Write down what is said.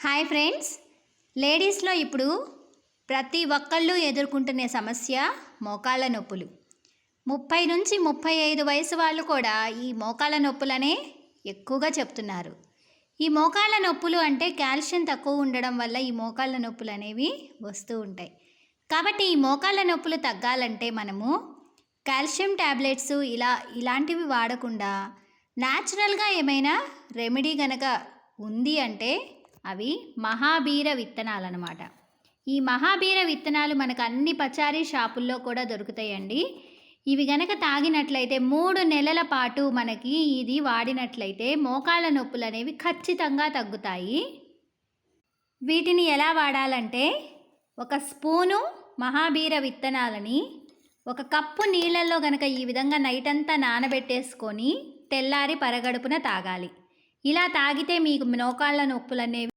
Hi friends, లేడీస్లో ఇప్పుడు ప్రతి ఒక్కళ్ళు ఎదుర్కొంటున్న సమస్య మోకాళ్ళ నొప్పులు. 30 నుంచి 35 వయసు వాళ్ళు కూడా ఈ మోకాళ్ళ నొప్పులనే ఎక్కువగా చెప్తున్నారు. ఈ మోకాళ్ళ నొప్పులు అంటే కాల్షియం తక్కువ ఉండడం వల్ల ఈ మోకాళ్ళ నొప్పులు అనేవి వస్తూ ఉంటాయి. కాబట్టి ఈ మోకాళ్ళ నొప్పులు తగ్గాలంటే మనము కాల్షియం ట్యాబ్లెట్స్ ఇలాంటివి వాడకుండా న్యాచురల్గా ఏమైనా రెమెడీ గనక ఉంది అంటే అవి మహాబీర విత్తనాలు అన్నమాట. ఈ మహాబీర విత్తనాలు మనకు అన్ని పచారీ షాపుల్లో కూడా దొరుకుతాయండి. ఇవి గనక తాగినట్లయితే 3 నెలల పాటు మనకి ఇది వాడినట్లయితే మోకాళ్ళ నొప్పులు అనేవి ఖచ్చితంగా తగ్గుతాయి. వీటిని ఎలా వాడాలంటే, 1 స్పూను మహాబీర విత్తనాలని 1 కప్పు నీళ్ళల్లో గనక ఈ విధంగా నైట్ అంతా నానబెట్టేసుకొని తెల్లారి పరగడుపున తాగాలి. ఇలా తాగితే మీకు మోకాళ్ళ నొప్పులు అనేవి